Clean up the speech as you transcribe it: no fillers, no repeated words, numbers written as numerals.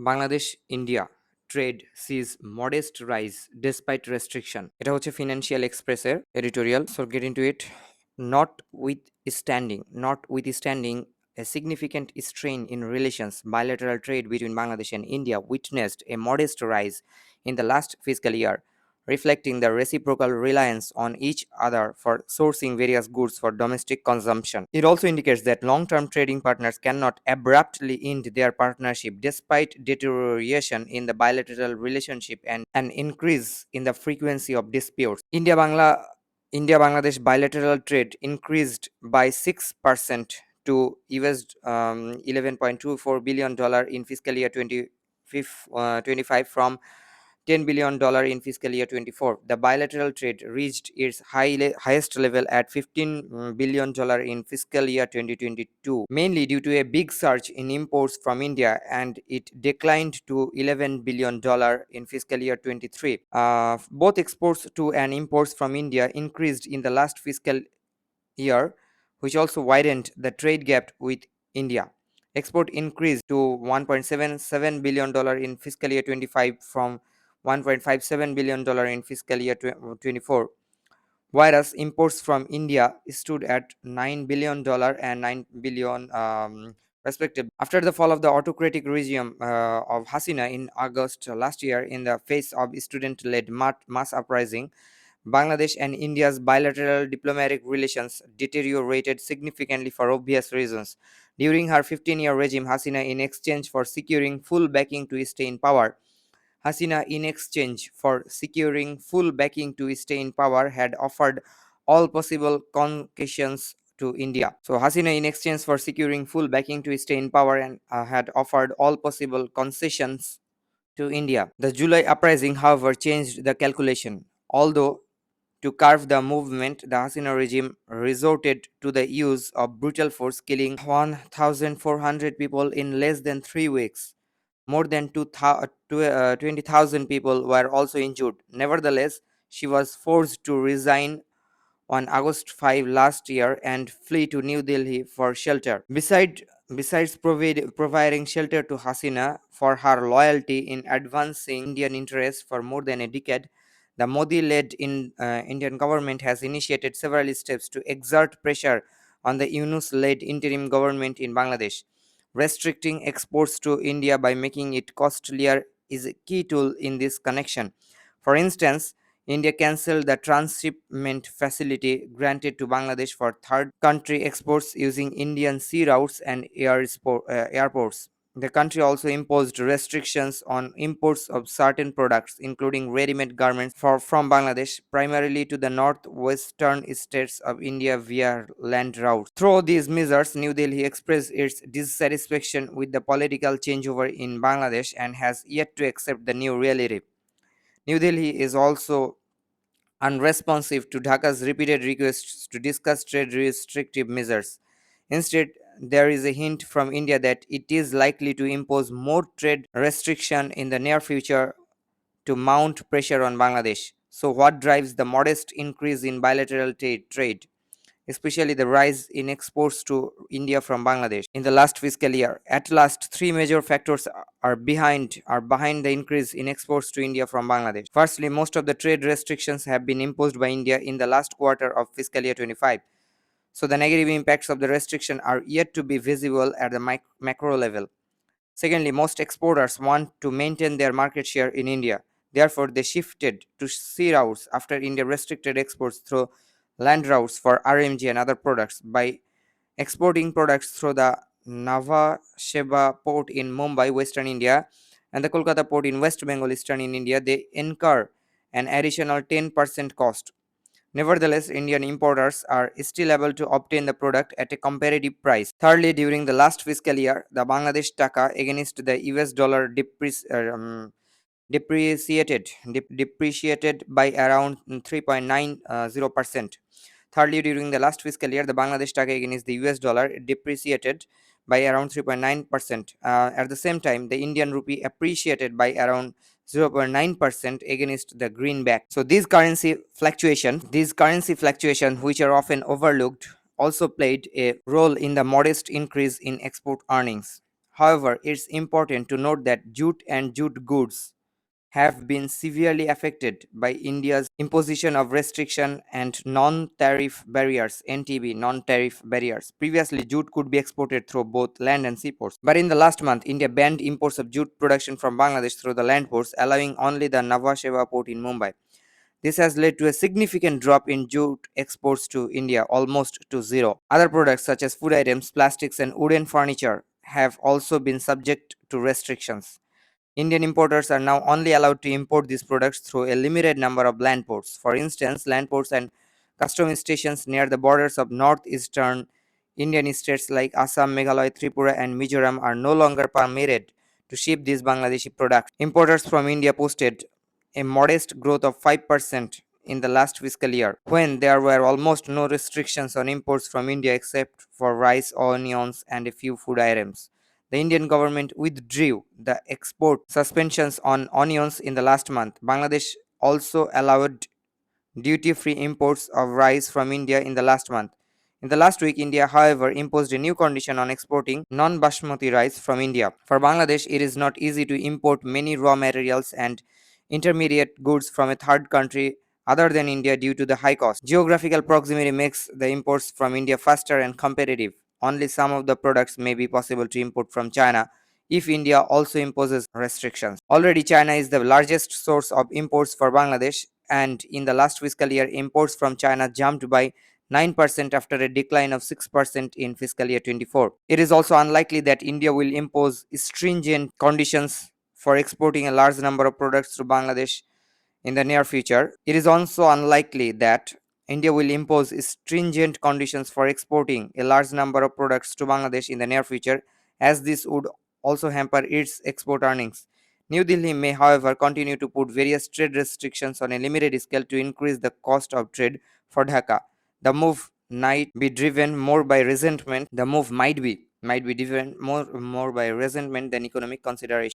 Bangladesh India trade sees modest rise despite restriction. এটা হচ্ছে financial এক্সপ্রেসের editorial. So get into it. Not with notwithstanding a significant strain in relations, bilateral trade between Bangladesh and India witnessed a modest rise in the last fiscal year, reflecting the reciprocal reliance on each other for sourcing various goods for domestic consumption. It also indicates that long term trading partners cannot abruptly end their partnership despite deterioration in the bilateral relationship and an increase in the frequency of disputes. India Bangladesh bilateral trade increased by 6% to US $11.24 billion in fiscal year 25 from $10 billion in fiscal year 24. The bilateral trade reached its highest level at $15 billion in fiscal year 2022, mainly due to a big surge in imports from India, and it declined to $11 billion in fiscal year 23. Both exports to and imports from India increased in the last fiscal year, which also widened the trade gap with India. Export increased to $1.77 billion in fiscal year 25 from $1.57 billion in fiscal year 24, whereas imports from India stood at $9 billion and $9 billion respectively. After the fall of the autocratic regime of Hasina in August last year, in the face of student-led mass uprising, Bangladesh and India's bilateral diplomatic relations deteriorated significantly for obvious reasons. During her 15-year regime, Hasina, in exchange for securing full backing to stay in power, had offered all possible concessions to India. So Hasina, in exchange for securing full backing to stay in power, and had offered all possible concessions to India. The July uprising, however, changed the calculation. Although to curb the movement, the Hasina regime resorted to the use of brutal force, killing 1,400 people in less than 3 weeks. More than 20,000 people were also injured. Nevertheless, she was forced to resign on August 5 last year and flee to New Delhi for shelter. Besides providing shelter to Hasina for her loyalty in advancing Indian interests for more than a decade, the Modi-led Indian government has initiated several steps to exert pressure on the Yunus-led interim government in Bangladesh. Restricting exports to India by making it costlier is a key tool in this connection. For instance, India cancelled the transshipment facility granted to Bangladesh for third country exports using Indian sea routes and airports. The country also imposed restrictions on imports of certain products, including ready-made garments from Bangladesh, primarily to the northwestern states of India via land routes. Through these measures, New Delhi expressed its dissatisfaction with the political changeover in Bangladesh and has yet to accept the new reality. New Delhi is also unresponsive to Dhaka's repeated requests to discuss trade restrictive measures. Instead, there is a hint from India that it is likely to impose more trade restriction in the near future to mount pressure on Bangladesh. So, what drives the modest increase in bilateral trade, especially the rise in exports to India from Bangladesh in the last fiscal year? At last, three major factors are behind the increase in exports to India from Bangladesh. Firstly, most of the trade restrictions have been imposed by India in the last quarter of fiscal year 25. So the negative impacts of the restriction are yet to be visible at the macro level. Secondly, most exporters want to maintain their market share in India. Therefore, they shifted to sea routes after India restricted exports through land routes for RMG and other products. By exporting products through the Nhava Sheva port in Mumbai, Western India, and the Kolkata port in West Bengal, Eastern in India, they incur an additional 10% cost. Nevertheless, Indian importers are still able to obtain the product at a competitive price. Thirdly, during the last fiscal year, the Bangladesh taka against the US dollar depreciated by around 3.90%. Thirdly, during the last fiscal year, the Bangladesh taka against the US dollar depreciated by around 3.9%. At the same time, the Indian rupee appreciated by around 0.9% against the greenback. So these currency fluctuations, which are often overlooked, also played a role in the modest increase in export earnings. However, it's important to note that jute and jute goods have been severely affected by India's imposition of restriction and non-tariff barriers (NTB) non-tariff barriers. Previously, jute could be exported through both land and sea ports, but in the last month, India banned imports of jute production from Bangladesh through the land ports, allowing only the Nhava Sheva port in Mumbai. This has led to a significant drop in jute exports to India, almost to zero. Other products such as food items, plastics, and wooden furniture have also been subject to restrictions. Indian importers are now only allowed to import these products through a limited number of land ports. For instance, land ports and customs stations near the borders of northeastern Indian states like Assam, Meghalaya, Tripura, and Mizoram are no longer permitted to ship these Bangladeshi products. Importers from India posted a modest growth of 5% in the last fiscal year, when there were almost no restrictions on imports from India except for rice, onions, and a few food items. The Indian government withdrew the export suspensions on onions in the last month. Bangladesh also allowed duty-free imports of rice from India in the last month. In the last week, India, however, imposed a new condition on exporting non-basmati rice from India. For Bangladesh, it is not easy to import many raw materials and intermediate goods from a third country other than India due to the high cost. Geographical proximity makes the imports from India faster and competitive. Only some of the products may be possible to import from China if India also imposes restrictions. Already, China is the largest source of imports for Bangladesh, and in the last fiscal year, imports from China jumped by 9% after a decline of 6% in fiscal year 24. It is also unlikely that India will impose stringent conditions for exporting a large number of products to Bangladesh in the near future. It is also unlikely that India will impose stringent conditions for exporting a large number of products to Bangladesh in the near future, as this would also hamper its export earnings. New Delhi may, however, continue to put various trade restrictions on a limited scale to increase the cost of trade for Dhaka. The move might be driven more by resentment. The move might be driven more by resentment than economic consideration.